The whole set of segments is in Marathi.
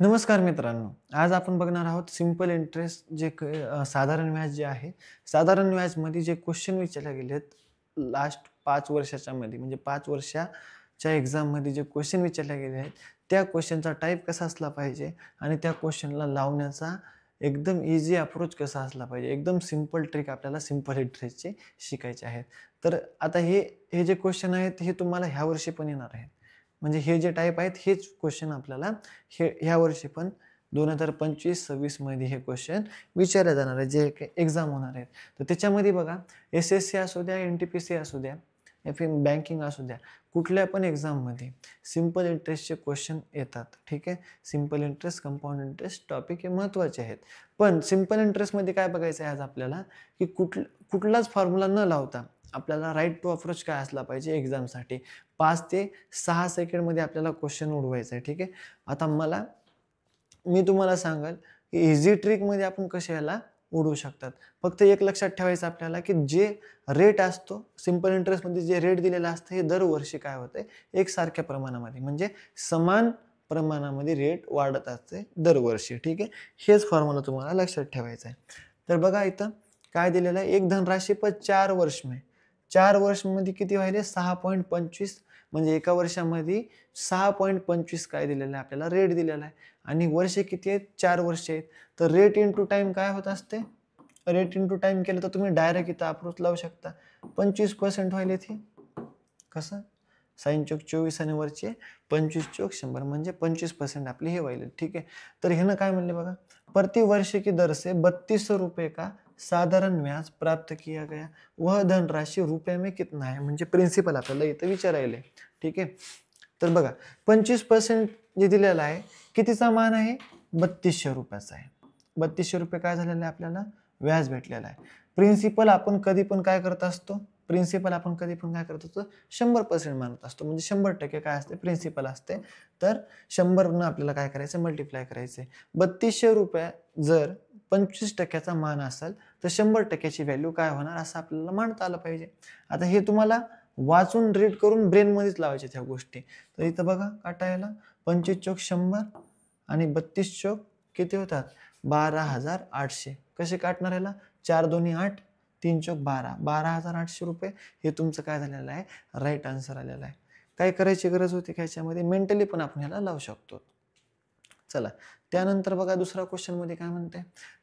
नमस्कार मित्रांनो, आज आपण बघणार आहोत सिंपल इंटरेस्ट साधारण व्याज जे आहे, साधारण व्याजमध्ये जे क्वेश्चन विचारले गेलेत लास्ट 5 वर्षाच्या मध्ये म्हणजे 5 वर्षाच्या एक्झाममध्ये जे क्वेश्चन विचारले गेले आहेत, त्या क्वेश्चनचा टाइप कसा असला पाहिजे आणि त्या क्वेश्चनला लावण्याचा एकदम ईझी अप्रोच कसा असला पाहिजे. एकदम सिंपल ट्रिक आपल्याला सिंपल इंटरेस्टचे शिकायचे आहेत. तर आता हे जे क्वेश्चन आहेत, हे तुम्हाला ह्या वर्षी पण येणार आहेत. म्हणजे हे जे टाइप आहेत हेच क्वेश्चन आपल्याला ह्या वर्षी पण 2025-26 मध्ये हे क्वेश्चन विचारले जाणार आहेत, जे एक्झाम होणार आहेत. तर त्याच्यामध्ये बघा, एस-एस-सी असू द्या, एन-टी-पी-सी असू द्या, एफ-एम बँकिंग असू द्या, कुठल्या पण एक्झाममध्ये सिंपल इंटरेस्टचे क्वेश्चन येतात. ठीक आहे. Simple interest, compound interest topic हे महत्त्वाचे आहेत. पण सिंपल इंटरेस्टमध्ये काय बघायचं आहे आज आपल्याला, की कुठलाच फॉर्म्युला न लावता आपल्याला राईट टू अप्रोच काय असला पाहिजे एक्झामसाठी. 5 ते 6 सेकंडमध्ये आपल्याला क्वेश्चन उडवायचा आहे. ठीक आहे. आता मी तुम्हाला सांगाल की इझी ट्रिकमध्ये आपण कसे याला उडवू शकतात. फक्त एक लक्षात ठेवायचं आपल्याला, की जे रेट असतो सिंपल इंटरेस्टमध्ये जे रेट दिलेलं असतं हे दरवर्षी काय होतंय एकसारख्या प्रमाणामध्ये म्हणजे समान प्रमाणामध्ये रेट वाढत असते दरवर्षी. ठीक आहे. हेच फॉर्म्युला तुम्हाला लक्षात ठेवायचा आहे. तर बघा इथं काय दिलेलं आहे, एक धनराशी पर 4 वर्ष में 4 वर्षमध्ये किती व्हायले 6.25 म्हणजे एका वर्षामध्ये 6.25 काय दिलेलं आहे आपल्याला रेट दिलेला आहे. आणि वर्षे किती आहेत 4 वर्ष आहेत. तर रेट इंटू टाइम काय होत असते, रेट इंटू टाइम केलं तर तुम्ही डायरेक्ट इथं अप्रोच लावू शकता. 25% व्हायले ती कसं साइन चौक 24 आणि वरचे 25 चौक 100 म्हणजे 25% आपले हे व्हायले. ठीक आहे. तर ह्यानं काय म्हणले बघा, प्रति वर्ष की दर से 3200 रुपये का साधारण व्याज प्राप्त किया गया, वह धनराशि रुपये में कितना है. म्हणजे प्रिन्सिपल आपल्याला इथं विचारायले. ठीक आहे. तर बघा 25% जे दिलेलं आहे कितीचा मान आहे 3200 रुपयाचा आहे. 3200 रुपये काय झालेलं आहे आपल्याला व्याज भेटलेला आहे. प्रिन्सिपल आपण कधी पण काय करत असतो, 100% मानत असतो. म्हणजे 100% काय असते प्रिन्सिपल असते. तर 100 आपल्याला काय करायचं मल्टिप्लाय करायचे. 3200 रुपये जर 25%चा मान असेल तर 100%ची व्हॅल्यू काय होणार असं आपल्याला मांडता आलं पाहिजे. आता हे तुम्हाला वाचून रीड करून ब्रेनमध्येच लावायच्या त्या गोष्टी. तर इथं बघा काटायला 25 चौक 100 आणि 32 चौक किती होतात 12,800. कसे काटणार याला 4 दोन्ही 8 3 चौक 12 12,800 रुपये हे तुमचं काय झालेलं आहे राईट आन्सर आलेला आहे. काय करायची गरज होती का ह्याच्यामध्ये मेंटली पण आपण ह्याला लावू शकतो. चला त्यानंतर बघा दुसरा क्वेश्चन मध्ये काय म्हणते,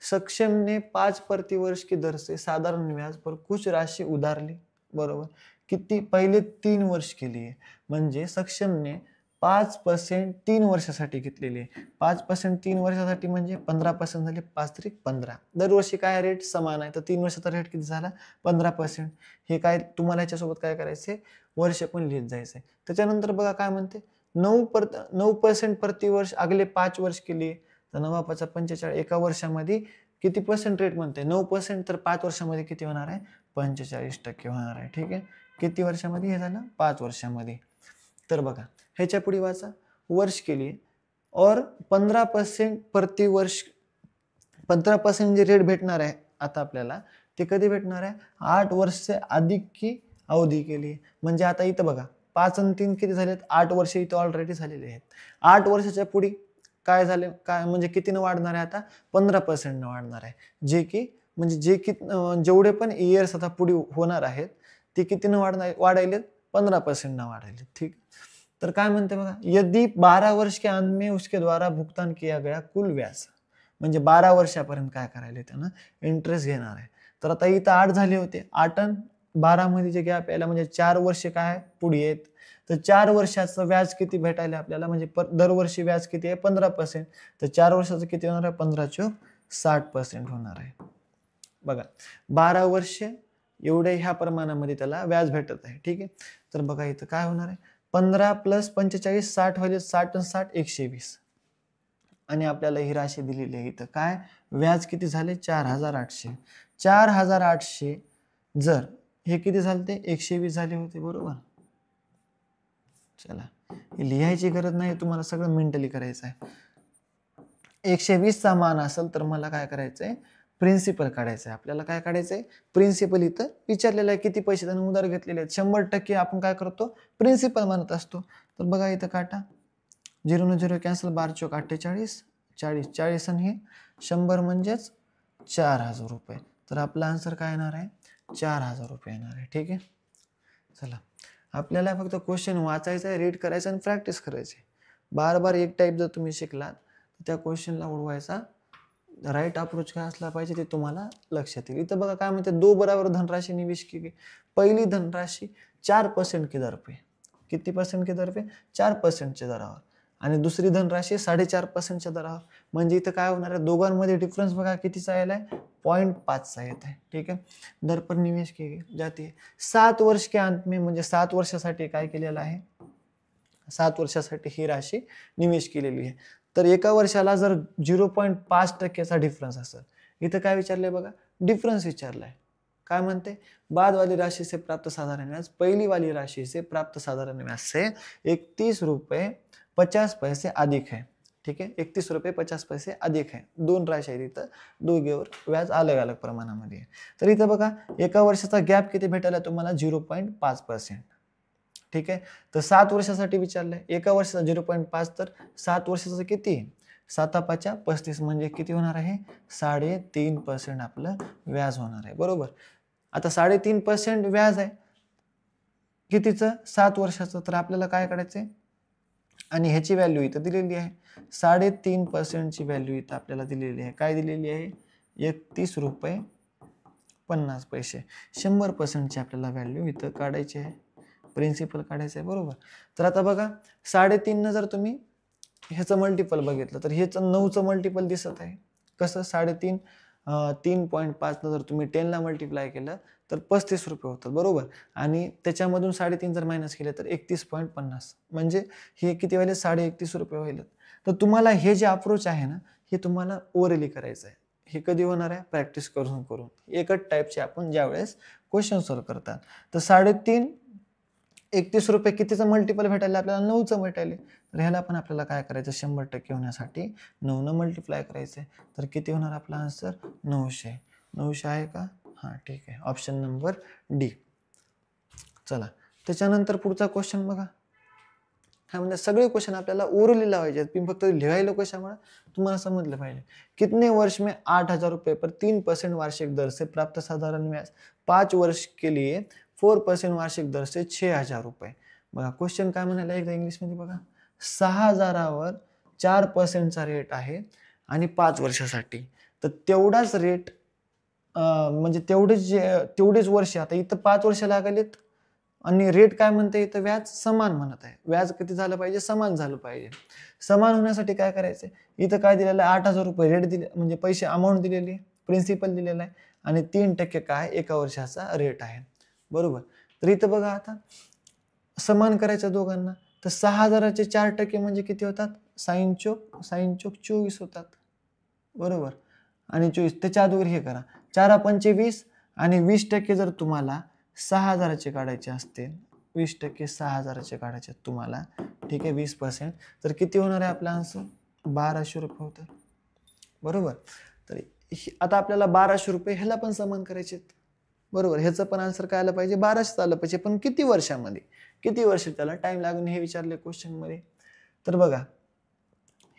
सक्षम ने 5 प्रतिवर्ष की दर से साधारण व्याज पर कुछ राशि उधार ली. बरोबर. किती पहिले 3 वर्ष केली आहे. म्हणजे सक्षमने 5% 3 वर्षासाठी घेतलेली आहे. 5% 3 वर्षासाठी म्हणजे 15% झाले 5 त्रिक 15. दरवर्षी काय रेट समान आहे तर 3 वर्षाचा रेट किती झाला 15%. हे काय तुम्हाला याच्यासोबत काय करायचे वर्ष पण लिहित जायचंय. त्याच्यानंतर बघा काय म्हणते 9% प्रतिवर्ष अगले 5 वर्ष के लिए. तर 9 45 एका वर्षामध्ये किती पर्सेंट रेट म्हणते 9%. तर 5 वर्षामध्ये किती होणार आहे 45% होणार आहे. ठीक आहे. किती वर्षामध्ये हे झालं 5 वर्षामध्ये. तर बघा ह्याच्या पुढे वाचा वर्ष के लिए और 15% प्रतिवर्ष. 15% जे रेट भेटणार आहे आता आपल्याला ते कधी भेटणार आहे 8 वर्ष से अधिक की अवधी के लिए. म्हणजे आता इथं बघा 5 आणि 3 किती झालेत 8 वर्ष इथं ऑलरेडी झालेले आहेत. 8 वर्षाच्या पुढे काय झाले काय म्हणजे कितीनं वाढणार आहे आता 15% वाढणार आहे. जे की जेवढे पण इयर्स आता पुढे होणार आहेत ते कितीनं वाढायलेत 15% वाढायलेत. ठीक. तर काय म्हणते बघा यदि 12 वर्ष के अंत में उसके द्वारा भुगतान किया गया कुल व्याज. म्हणजे 12 वर्षापर्यंत काय करायला त्यांना इंटरेस्ट घेणार आहे. तर आता इथं 8 झाले होते 8 आणि 12 मध्ये जे गॅप यायला म्हणजे 4 वर्ष काय पुढे आहेत. तर 4 वर्षाचं व्याज किती भेटायला आपल्याला म्हणजे दरवर्षी व्याज किती आहे 15%. तर 4 वर्षाचं किती होणार आहे 15 चौक 60% होणार आहे. बघा 12 वर्ष एवढे ह्या प्रमाणामध्ये त्याला व्याज भेटत आहे. ठीक आहे. तर बघा इथं काय होणार आहे 15 + 45 60 व्हायले 60 आणि 60 120. आणि आपल्याला ही राशी दिलेली आहे इथं काय व्याज किती झाले 4800. 4800 जर हे किती झाले ते 120 झाले होते. बरोबर. चला हे लिहायची गरज नाही तुम्हाला सगळं मेंटली करायचं आहे. 120 चा मान असेल तर मला काय करायचंय प्रिन्सिपल काढायचं आहे. आपल्याला काय काढायचंय प्रिन्सिपल इथं विचारलेलं आहे किती पैसे त्याने उधार घेतलेले आहेत 100% आपण काय करतो प्रिन्सिपल म्हणत असतो. तर बघा इथं काटा 0 न 0 कॅन्सल, 12 चौक 48, 40, 40 आणि हे 100 म्हणजेच 4000 रुपये. तर आपला आन्सर काय येणार आहे? 4000 रुपये येणार आहे. ठीक आहे. चला, आपल्याला फक्त क्वेश्चन वाचायचा आहे, रीड करायचं आणि प्रॅक्टिस करायची. बार बार एक टाईप जर तुम्ही शिकलात तर त्या क्वेश्चनला उडवायचा राईट अप्रोच काय असला पाहिजे ते तुम्हाला लक्षात येईल. इथं बघा काय म्हणते, 2 बराबर धनराशि निवेश की गई. पहिली धनराशि 4% के दर पे, किती पर्सेंट के दर पे? 4% च्या दरावर. आणि दुसरी धनराशि 4.5% च्या दरावर. म्हणजे इथं काय होणार आहे, दोघांमध्ये डिफरन्स बघा कितीचा आलाय? 0.5चा येत आहे. ठीक आहे. दर पर निवेश की गई जाती है 7 वर्ष के अंत में, म्हणजे 7 वर्षासाठी काय केलेलं आहे? 7 वर्षासाठी ही राशी निवेश केलेली आहे. तर एका वर्षाला जर 0.5%चा डिफरन्स असेल, इथं काय विचारलंय बघा? डिफरन्स विचारलाय. काय म्हणते? बाद वाली राशि से प्राप्त साधारण व्याज पहिली वाली राशि से प्राप्त साधारण व्याज से 31 रुपये 50 पैसे अधिक है. ठीक आहे. 31 रुपये 50 पैसे अधिक है. दोन राशी आहेत इथं, दोघेवर व्याज अलग अलग प्रमाणामध्ये आहे. तर इथं बघा एका वर्षाचा गॅप किती भेटायला तुम्हाला? 0.5%. ठीक आहे. तर 7 वर्षासाठी विचारलंय, एका वर्षाचा 0.5, तर 7 वर्षाचं किती? 7×5 35, म्हणजे किती होणार आहे? 3.5% आपलं व्याज होणार आहे. बरोबर. आता 3.5% व्याज आहे कितीचं? 7 वर्षाचं. तर आपल्याला काय करायचंय? आणि ह्याची व्हॅल्यू इथं दिलेली आहे. 3.5% ची व्हॅल्यू इथं आपल्याला दिलेली आहे. काय दिलेली आहे? 31 रुपये 50 पैसे. 100% ची आपल्याला व्हॅल्यू इथं काढायची आहे. प्रिन्सिपल काढायचं आहे. बरोबर. तर आता बघा 3.5 न जर तुम्ही ह्याचं मल्टिपल बघितलं तर ह्याचं 9चं मल्टिपल दिसत आहे. कसं? 3.5 3.5 न जर तुम्ही 10 ला मल्टिप्लाय केलं तर 35 रुपये होतात. बरोबर. आणि त्याच्यामधून 3.5 जर मायनस केले तर 31.50, म्हणजे हे किती व्हायले? 31.5 रुपये व्हायले. तर तुम्हाला हे जे अप्रोच आहे ना, हे तुम्हाला ओरली करायचं आहे. हे कधी होणार आहे? प्रॅक्टिस करून करून. एकच टाईपचे आपण ज्यावेळेस क्वेश्चन सॉल्व्ह करतात. तर 3.5 31 रुपये कितीचं मल्टिपल भेटायला? आपल्याला 9चं भेटायले. तर ह्याला पण आपल्याला काय करायचं? 100% होण्यासाठी 9 न मल्टिप्लाय करायचं. तर किती होणार आपला आन्सर? 900. 900 आहे का? हां, ठीक आहे. Option number D. चला, त्याच्यानंतर पुढचा क्वेश्चन बघा. हा म्हणजे सगळे क्वेश्चन आपल्याला ओरली लावायचे आहेत. तुम्ही फक्त लिहायला कशामुळे? तुम्हाला समजलं पाहिजे. कितने वर्ष में 8,000 रुपये पर 3% वार्षिक दर से प्राप्त साधारण व्याज 5 वर्ष के लिए 4% वार्षिक दर से 6,000 रुपये. बघा क्वेश्चन काय म्हणाला एकदा इंग्लिशमध्ये बघा. 6,000वर 4%चा रेट आहे आणि 5 वर्षासाठी. तर तेवढाच रेट म्हणजे तेवढेच वर्ष. आता इथं 5 वर्ष लागलेत आणि रेट काय म्हणते इथं? व्याज समान म्हणत आहे. व्याज किती झालं पाहिजे? समान झालं पाहिजे. समान होण्यासाठी काय करायचं? इथं काय दिलेलं आहे? 8,000 रुपये रेट दिले, म्हणजे पैसे अमाऊंट दिलेली आहे, प्रिन्सिपल दिलेला आहे आणि 3% काय? एका वर्षाचा रेट आहे. बरोबर. तर इथं बघा आता समान करायचं दोघांना. तर 6,000चे 4% म्हणजे किती होतात? साइन चोक 24 होतात. बरोबर. आणि 24 त्याच्या अगोदर हे करा. 4×5 20 आणि 20% जर तुम्हाला 6,000चे काढायचे असतील, 20% 6,000चे काढायचे तुम्हाला, ठीक आहे, 20%, तर किती होणार आहे आपला आन्सर? 1,200 रुपये होतात. बरोबर. तर आता आपल्याला 1,200 रुपये ह्याला पण समान करायचे. बरोबर. ह्याचं पण आन्सर काय आलं पाहिजे? 1,200 आलं पाहिजे. पण किती वर्षामध्ये? किती वर्ष त्याला टाइम लागून हे विचारले क्वेश्चन मध्ये. तर बघा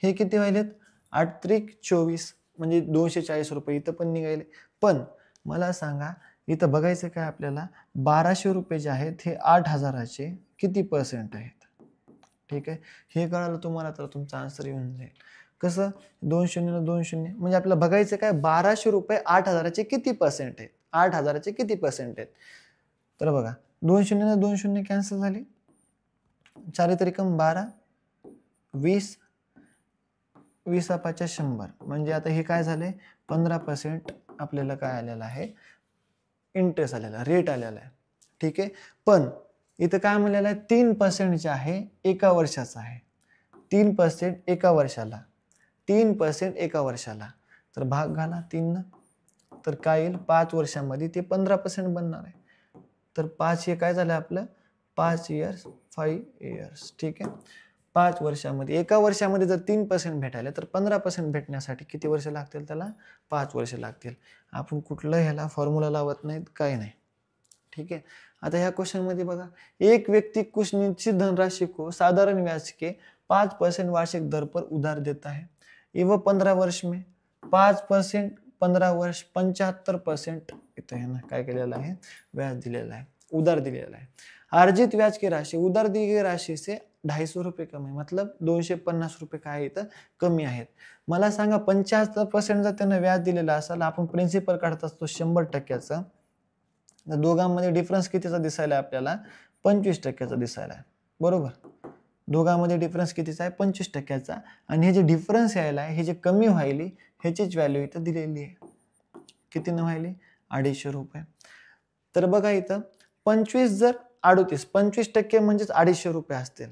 हे किती व्हायलेत? 8×3 = 24, म्हणजे 240 रुपये इथं पण निघाले. पण मला सांगा इथं बघायचं काय आपल्याला? 1,200 रुपये जे आहेत हे 8,000चे किती पर्सेंट आहेत? ठीक आहे. हे कळालं तुम्हाला तर तुमचा आन्सर येऊन जाईल. कसं? 2 शून्य 2 शून्य, म्हणजे आपल्याला बघायचं काय? 1,200 रुपये 8,000चे किती पर्सेंट आहेत? 8,000चे किती पर्सेंट आहेत? तर बघा 2 शून्य 2 शून्य कॅन्सल झाली. 4 त्रिकम 12, 20, 20×5 100, म्हणजे आता हे काय झालंय? 15% आपल्याला काय आलेलं आहे? इंटरेस्ट आलेला, रेट आलेला आहे. ठीक आहे. पण इथं काय म्हणलेलं आहे? 3% जे आहे एका वर्षाचा आहे. 3% एका वर्षाला. 3% एका वर्षाला. तर भाग घाला 3 न, तर काय येईल? 5 वर्षांमध्ये ते 15% बनणार आहे. तर 5 हे काय झालं आपलं? 5 इयर्स 5 इयर्स. ठीक आहे. 5 वर्षामध्ये, एका वर्षामध्ये जर 3% भेटायला तर 15% भेटण्यासाठी किती वर्ष लागतील? त्याला 5 वर्ष लागतील. आपण कुठलं ह्याला फॉर्म्युला लावत नाहीत, काही नाही. ठीक है। आता ह्या क्वेश्चन मध्ये बघा, एक व्यक्ति कुछ निश्चित धनराशि को साधारण व्याज के 5% वार्षिक दर पर उधार देता है। ये 15 वर्ष में 5%, 15 वर्ष 75% इथं आहे ना काय केलेलं आहे, व्याज दिलेलं आहे, उधार दिलेला आहे। अर्जित व्याज की राशि उधार दी गई राशि से 250 रुपये कम आहे, मतलब 250 रुपये काय इथं कमी आहेत। मला सांगा 75% जर त्यानं व्याज दिलेलं असेल, आपण प्रिन्सिपल काढत असतो 100%चा, दोघांमध्ये डिफरन्स कितीचा दिसायला आपल्याला 25%चा दिसायला आहे, बरोबर। दोघांमध्ये डिफरन्स कितीचा आहे 25%चा, आणि हे जे डिफरन्स यायला आहे, हे जे कमी व्हायली ह्याचीच व्हॅल्यू इथं दिलेली आहे, किती न व्हायली 250 रुपये। तर बघा इथं 25 जर 38 25% म्हणजेच 250 रुपये असतील,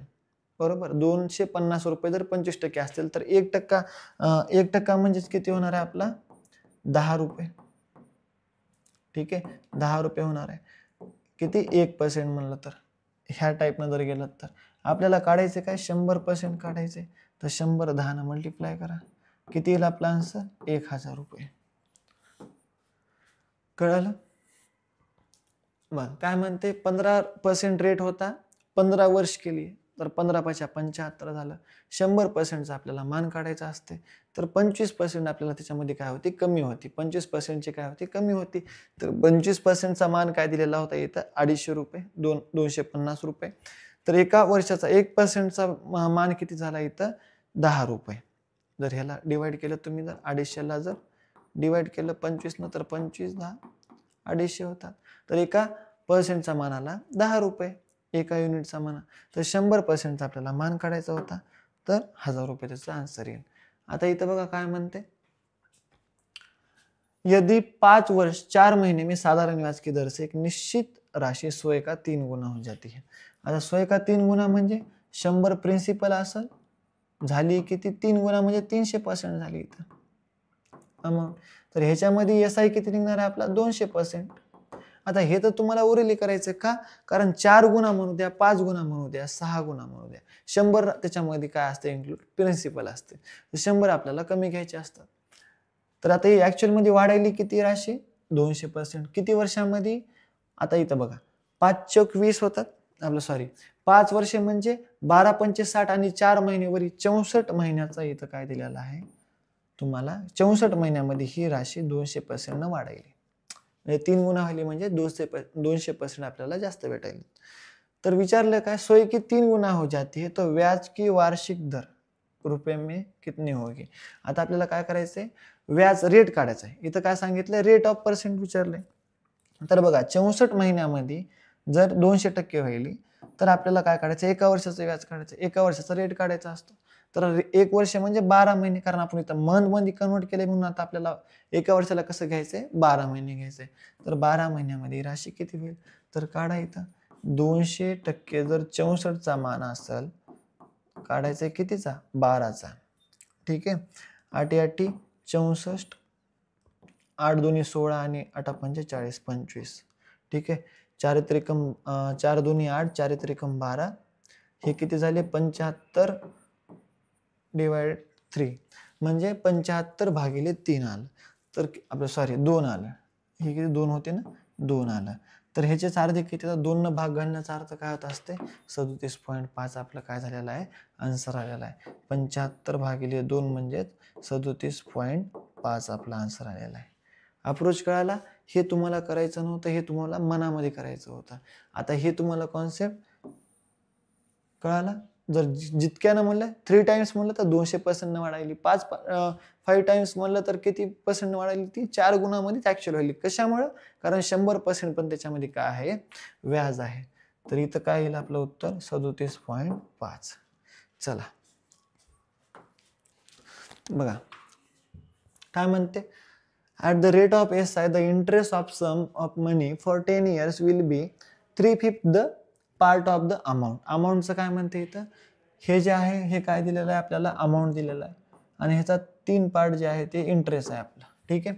बरोबर। 250 रुपये जर 25% असतील तर 1% म्हणजेच किती होणार आहे आपला 10 रुपये, ठीक आहे, 10 रुपये होणार आहे। किती 1% म्हणलं तर ह्या टाईपनं जर गेलं तर आपल्याला काढायचे काय 100% काढायचे, तर 100 10 ने मल्टिप्लाय करा, किती येईल आपला आन्सर 1000 रुपये। कळलं? मग काय म्हणते 15% रेट होता 15 वर्ष के लिए, तर 15 × 75 झालं। 100%चा आपल्याला मान काढायचा असते, तर 25% आपल्याला त्याच्यामध्ये काय होती कमी होती, 25%ची काय होती कमी होती, तर 25%चा मान काय दिलेला होता इथं 250 रुपये 250 रुपये। तर एका वर्षाचा 1%चा मान किती झाला इथं 10 रुपये। जर ह्याला डिवाइड केलं तुम्ही, जर 250ला जर डिवाइड केलं 25 न, तर 25 10 250 होतात, तर एका पर्सेंटचा मान आला 10 रुपये, एका युनिटचा मान। तर 100%चा आपल्याला मान काढायचा होता, तर 1000 रुपये त्याचा आन्सर येईल। आता इथं बघा काय म्हणते, यदि 5 वर्ष 4 महीने में साधारण ब्याज की दर से एक निश्चित राशि 100 का 3 गुना हो जाती है। आता 100 का 3 गुना म्हणजे 100 प्रिन्सिपल असेल, झाली किती 3 गुना म्हणजे 300% झाली इथं अमाऊंट। तर ह्याच्यामध्ये एसआय किती निघणार आहे आपला 200%। आता हे तर तुम्हाला ओरिली करायचं का, कारण 4 गुना म्हणू द्या, 5 गुना म्हणू द्या, 6 गुना म्हणू द्या, 100 त्याच्यामध्ये काय असते इन्क्लूड प्रिन्सिपल असते, 100 आपल्याला कमी घ्यायचे असतात। तर आता ही ऍक्च्युअल मध्ये वाढायली किती राशी 200%, किती वर्षांमध्ये, आता इथं बघा 5 चौक 20 होतात आपलं, सॉरी 5 वर्षे म्हणजे 12 पंचे 60 आणि 4 महिने वरी 64 महिन्याचा इथं काय दिलेला आहे तुम्हाला, 64 महिन्यामध्ये ही राशी 200% न वाढायली, म्हणजे 3 गुना व्हायली म्हणजे 200% आपल्याला जास्त भेटायली। तर विचारलं काय 100 की 3 गुना हो जाती है तो व्याज की वार्षिक दर रुपये में कितनी होगी। आता आपल्याला काय करायचंय व्याज रेट काढायचा आहे, इथं काय सांगितलं रेट ऑफ पर्सेंट विचारले। तर बघा 64 महिन्यामध्ये जर 200% व्हायली, तर आपल्याला काय काढायचं एका वर्षाचं व्याज काढायचं, एका वर्षाचा रेट काढायचा असतो। तर 1 वर्ष म्हणजे 12 महिने, कारण आपण इथं मंथ मध्ये कन्वर्ट केले म्हणून आता आपल्याला एका वर्षाला कसं घ्यायचंय 12 महिने घ्यायचंय। तर 12 महिन्यामध्ये राशी किती होईल, तर काढा इथं 200% जर 64चा मान असेल, काढायचंय कितीचा 12चा, ठीक आहे। 8 8 64, 8 2 16 आणि 8 पंचे 40 25, ठीक आहे। 4 त्रिकम 4 2 8 4 त्रिकम 12, हे किती झाले 75 डिवाइड 3 म्हणजे 75 भागिले 3 आलं, तर आपलं सॉरी 2 आलं, हे किती 2 होते ना 2 आलं। तर ह्याचेच अर्धे किती 2 न भाग घालण्याचा अर्थ काय होत असते 37.5 आपलं काय झालेला आहे आन्सर आलेला आहे। 75 भागिले 2 म्हणजे 37.5 आपला आन्सर आलेला आहे। अप्रोच कळाला, हे तुम्हाला करायचं नव्हतं, हे तुम्हाला मनामध्ये करायचं होतं। आता हे तुम्हाला कॉन्सेप्ट कळाला, जर जितक्यानं म्हणलं 3 टाइम्स म्हणलं तर 200% न वाढायली, 5 टाइम्स म्हणलं तर किती पर्सेंट वाढायली, ती 4 गुणामध्येच ऍक्च्युअल व्हायली। कशामुळं, कारण 100% पण त्याच्यामध्ये काय आहे व्याज आहे। तर इथं काय येईल आपलं उत्तर 37.5। चला बघा काय म्हणते, at the rate of SI the interest of sum of money for 10 years will be 3/5 the part of the amount। अमाऊंटचं काय म्हणते इथं, हे जे आहे हे काय दिलेलं आहे आपल्याला अमाऊंट दिलेलं आहे, आणि ह्याचा 3 पार्ट जे आहे ते इंटरेस्ट आहे आपला, ठीक आहे।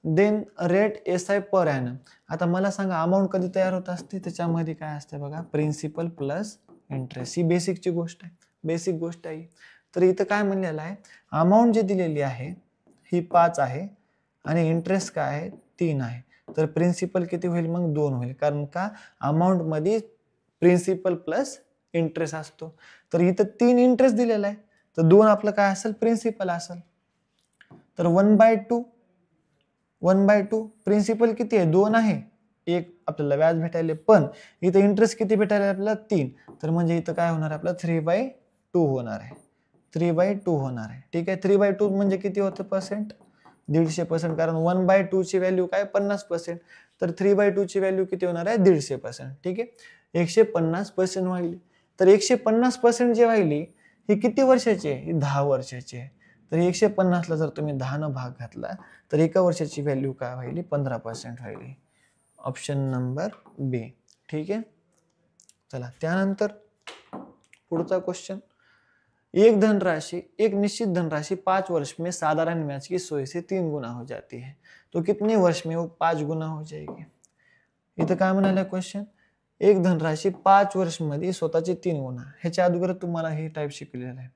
Then rate SI per annum. आता मला सांगा अमाऊंट कधी तयार होत असते, त्याच्यामध्ये काय असते बघा प्रिन्सिपल प्लस इंटरेस्ट, ही बेसिकची गोष्ट आहे, बेसिक गोष्ट आहे। तर इथं काय म्हणलेलं आहे अमाऊंट जी दिलेली आहे ही 5 आहे आणि इंटरेस्ट काय आहे 3 आहे, तर प्रिन्सिपल किती होईल मग 2 होईल, कारण का अमाऊंट मध्ये प्रिन्सिपल प्लस इंटरेस्ट असतो. तर इथं 3 इंटरेस्ट दिलेला आहे, तर 2 आपलं काय असेल प्रिन्सिपल असेल. तर 1/2 प्रिन्सिपल किती आहे 2 आहे, 1 आपल्याला व्याज भेटायले, पण इथं इंटरेस्ट किती भेटायला आपल्याला 3. तर म्हणजे इथं काय होणार आहे आपलं 3/2 होणार आहे. 3/2 होणार आहे. ठीक आहे. 3/2 म्हणजे किती होतं पर्सेंट 150%, कारण 1/2 ची व्हॅल्यू काय 50%. तर 3/2 ची व्हॅल्यू किती होणार आहे 150%. ठीक आहे. 150% वाढली. तर 150% जे वाढली ही किती वर्षाची आहे, ही 10 वर्षाची आहे. तर 150 ला जर तुम्ही 10 न भाग घातला तर एका वर्षाची व्हॅल्यू काय व्हायली 15% व्हायली. ऑप्शन नंबर बी. ठीक आहे. चला त्यानंतर पुढचा क्वेश्चन. एक निश्चित धनराशि 5 वर्ष में साधारण ब्याज की 100 से 3 गुना हो जाती है, तो कितने वर्ष में वो 5 गुना हो जाएगी. इथं काय म्हणाले क्वेश्चन, एक धनराशी 5 वर्ष मध्ये स्वतःचे 3 गुना. ह्याच्या अगोदर तुम्हाला हे टाइप शिकलेलं आहे.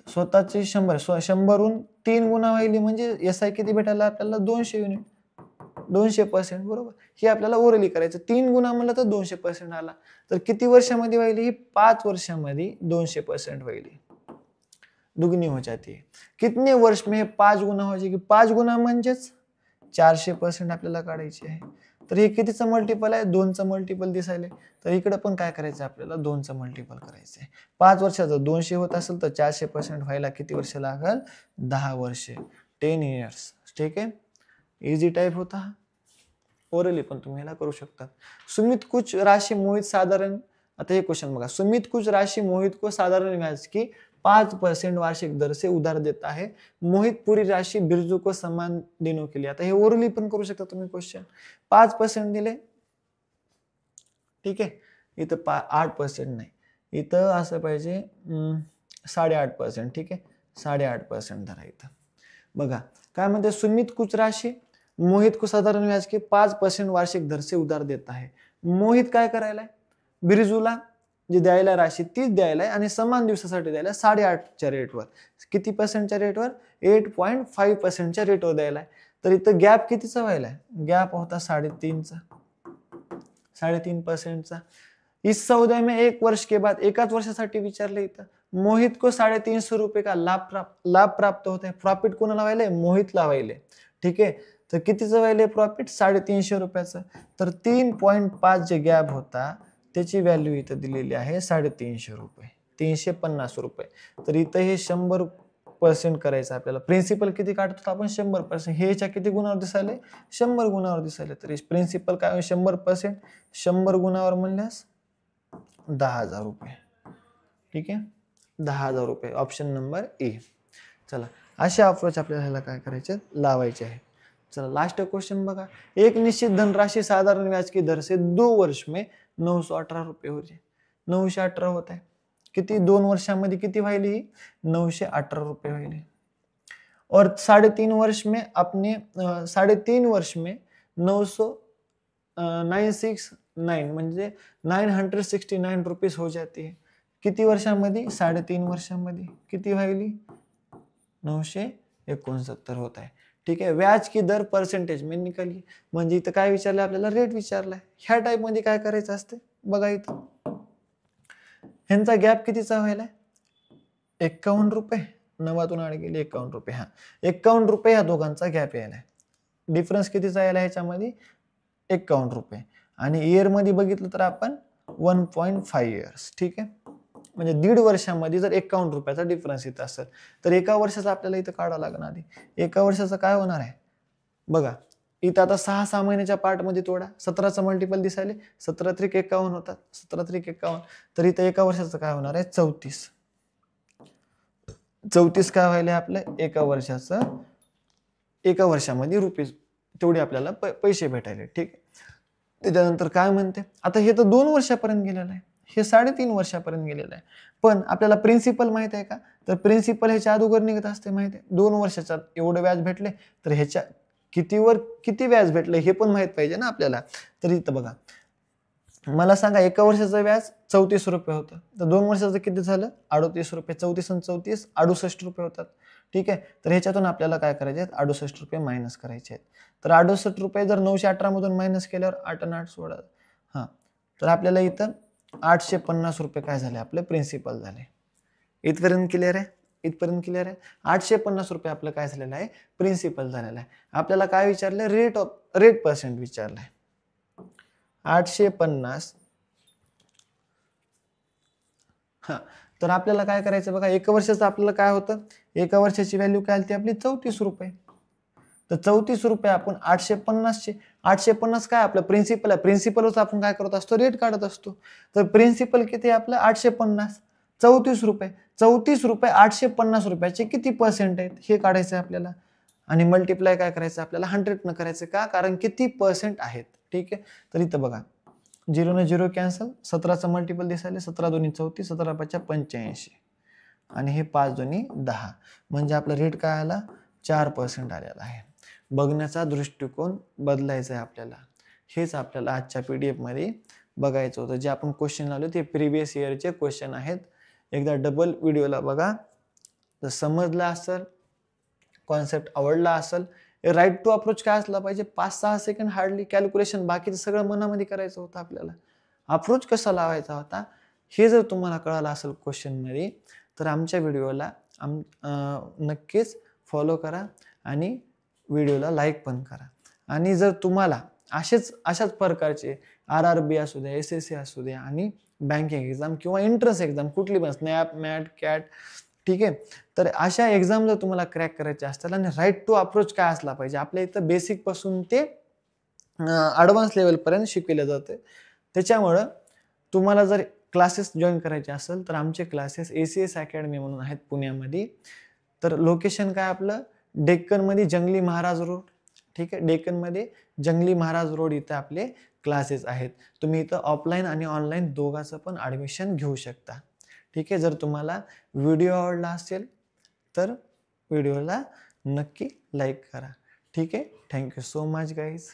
स्वतःचे 100 3 गुना व्हायली म्हणजे एसआय किती भेटायला आपल्याला 200 युनिट, 200%. बरोबर. हे आपल्याला ओरली करायचं. 3 गुना म्हणलं तर 200% आला. तर किती वर्षामध्ये व्हायली ही 5 वर्षामध्ये 200% व्हायली, दुगनी हो जाती है. कितने वर्ष में 5 गुना हो जाएगी, 5 गुना म्हणजेच 400% आपल्याला काढायची आहे. तर हे कितीचं मल्टिपल आहे 2चं मल्टिपल दिसायले. तर इकडे पण काय करायचं आपल्याला 2चं मल्टिपल करायचं आहे. 5 वर्षाचं 200 होत असेल तर 400% व्हायला किती वर्ष लागल 10 वर्षे, 10 इयर्स. ठीक आहे. इजी टाइप होता हा. ओरली पण तुम्ही याला करू शकता. सुमित कुछ राशि मोहित साधारण, आता हे क्वेश्चन बघा, सुमित कुछ राशि मोहित को साधारण ब्याज की 5% वार्षिक दर से उधार देता है, मोहित पूरी राशि बिरजू को समान दिनों के लिए. आता हे ओरली पण करू शकता तुम्ही क्वेश्चन. 5% दिले. ठीक आहे. इथं 8% नाही, इथं असं पाहिजे 8.5%. ठीक आहे. 8.5% धरा इथं. बघा काय म्हणते, सुमित कुछ राशि मोहित को साधारण व्याज के 5% वार्षिक दर से उधार देता है. मोहित काय करायलाय बिरजूला जे द्यायला राशी तीच द्यायला आणि समान दिवसासाठी द्यायला 8.5च्या रेटवर. किती पर्सेंटच्या रेटवर 8.5%च्या रेटवर द्यायला. तर इथं गॅप कितीचा व्हायलाय, गॅप होता 3.5चा, 3.5%चा. इस सौदे में 1 वर्ष के बाद, एकाच वर्षासाठी विचारलं इथं. मोहित को 350 रुपये का लाभ प्राप्त होता है. प्रॉफिट कोणाला व्हायले मोहितला व्हायले. ठीक आहे. तर कितीचं व्हायले प्रॉफिट 350 रुपयाचं. तर 3.5 जे गॅप होता त्याची व्हॅल्यू इथं दिलेली आहे 350 रुपये, 350 रुपये. तर इथं हे 100% करायचं आपल्याला. प्रिन्सिपल किती काढतो आपण 100%. हे ह्याच्या किती गुणावर दिसायले 100 गुणावर दिसायले. तर प्रिन्सिपल काय 100%, 100 गुणावर म्हणल्यास 10,000 रुपये. ठीक आहे. 10,000 रुपये. Option number A. चला असे अप्रोच आपल्याला काय करायचे लावायचे आहे. चला लास्ट क्वेश्चन बघा. एक निश्चित धनराशि साधारण ब्याज की दर से 2 वर्ष में 918 रुपये हो जाए. 918 होत आहे. किती 2 वर्षामध्ये किती व्हायली 918 रुपये व्हायली. और 3.5 वर्ष में अपने 3.5 वर्ष में 969 म्हणजे 969 रुपीज हो जाती है. किती वर्षामध्ये 3.5 वर्षामध्ये किती व्हायली 969 होत आहे. ठीक आहे. व्याज की दर पर्सेंटेज में निकाली. म्हणजे इथं काय विचारलं आपल्याला रेट विचारलाय. ह्या टाइप मध्ये काय करायचं असते बघा. इथं ह्यांचा गॅप कितीचा व्हायलाय 51 रुपये, 9तून आड गेले 51 रुपये. हा 51 रुपये ह्या दोघांचा गॅप यायलाय. डिफरन्स कितीचा यायला ह्याच्यामध्ये 51 रुपये. आणि इयर मध्ये बघितलं तर आपण 1.5 इयर्स. ठीक आहे. म्हणजे 1.5 वर्षामध्ये जर 51 रुपयाचा डिफरन्स येत असेल तर एका वर्षाचा आपल्याला इथं काढावं लागणार आधी. एका वर्षाचं काय होणार आहे बघा. इथं आता 6 महिन्याच्या पार्ट मध्ये तोडा. 17चा मल्टिपल दिसायले 17 त्रिक 51 होतात. 17 त्रिक 51. तर इथं एका वर्षाचं काय होणार आहे 34. 34 काय व्हायले आपलं एका वर्षाचं, एका वर्षामध्ये रुपीज तेवढे आपल्याला पैसे भेटायले. ठीक. त्याच्यानंतर काय म्हणते आता हे तर 2 वर्षापर्यंत गेलेलं आहे, हे 3.5 वर्षापर्यंत गेलेलं आहे. पण आपल्याला प्रिन्सिपल माहित आहे का, तर प्रिन्सिपल ह्याच्या अगोदर निघत असते माहिती आहे. 2 वर्षाचा एवढं व्याज भेटले तर ह्याच्या कितीवर किती व्याज भेटले हे पण माहित पाहिजे ना आपल्याला. तर इथं बघा मला सांगा एका वर्षाचं व्याज 34 रुपये होतं. तर 2 वर्षाचं किती झालं 38 रुपये. 34 आणि 34 68 रुपये होतात. ठीक आहे. तर ह्याच्यातून आपल्याला काय करायचे आहेत 68 रुपये मायनस करायचे आहेत. तर 68 रुपये जर 918 मधून मायनस केल्यावर 8 आणि 8 16. हा तर आपल्याला इथं 850 रुपये काय झाले आपले प्रिन्सिपल झाले. इथपर्यंत क्लिअर आहे? इथपर्यंत क्लिअर आहे? 850 रुपये आपलं काय झालेलं आहे प्रिन्सिपल झालेलं आहे. आपल्याला काय विचारलं रेट पर्सेंट विचारलंय. 850 हा तर आपल्याला काय करायचं बघा, एका वर्षाचं आपल्याला काय होतं, एका वर्षाची व्हॅल्यू काय आली आपली 34 रुपये. तर 34 रुपये आपण 850 काय आपलं प्रिन्सिपल आहे, प्रिन्सिपलच आपण काय करत असतो रेट काढत असतो. तर प्रिन्सिपल किती आपलं 850 34 रुपये 850 रुपयाचे किती पर्सेंट आहेत हे काढायचं आहे आपल्याला. आणि मल्टिप्लाय काय करायचं आपल्याला 100 न करायचं का, कारण किती पर्सेंट आहेत. ठीक आहे, तर इथं बघा 0 ने 0 कॅन्सल, 17चा मल्टिपल दिसायला 17 दोन्ही 34, 17 5 85 आणि हे 5 दोन्ही 10, म्हणजे आपला रेट काय आला 4% आलेला आहे. बघण्याचा दृष्टिकोन बदलायचा आहे आपल्याला. हेच आपल्याला आजच्या PDF मध्ये बघायचं होतं. जे आपण क्वेश्चन लावले ते प्रिव्हियस इयरचे क्वेश्चन आहेत. एकदा डबल व्हिडिओला बघा, जर समजला असेल, कॉन्सेप्ट आवडला असेल, राईट टू अप्रोच काय असला पाहिजे 5-6 सेकंड हार्डली कॅल्क्युलेशन, बाकीचं सगळं मनामध्ये करायचं होतं आपल्याला. अप्रोच कसा लावायचा होता हे जर तुम्हाला कळालं असेल क्वेश्चन मध्ये, तर आमच्या व्हिडिओला नक्कीच फॉलो करा आणि व्हिडिओला लाईक पण करा. आणि जर तुम्हाला अशाच प्रकारचे RRB असू द्या, SSC असू द्या आणि बँकिंग एक्झाम किंवा एंट्रन्स एक्झाम कुठली पण, स्नॅप, मॅट, कॅट, ठीक आहे, तर अशा एक्झाम जर तुम्हाला क्रॅक करायचे असतील आणि राईट टू अप्रोच काय असला पाहिजे, आपल्या इथं बेसिक पासून ते ॲडव्हान्स लेवलपर्यंत शिकवलं जातं. त्याच्यामुळं तुम्हाला जर क्लासेस जॉईन करायचे असेल तर आमचे क्लासेस ACS अकॅडमी म्हणून आहेत पुण्यामध्ये. तर लोकेशन काय आपलं डेक्कनमध्ये जंगली महाराज रोड. ठीक आहे, डेक्कनमध्ये जंगली महाराज रोड इथं आपले क्लासेस आहेत. तुम्ही इथं ऑफलाईन आणि ऑनलाईन दोघांचं पण ॲडमिशन घेऊ शकता. ठीक आहे, जर तुम्हाला व्हिडिओ आवडला असेल तर व्हिडिओला नक्की लाईक करा. ठीक आहे, थँक्यू सो मच गाईज.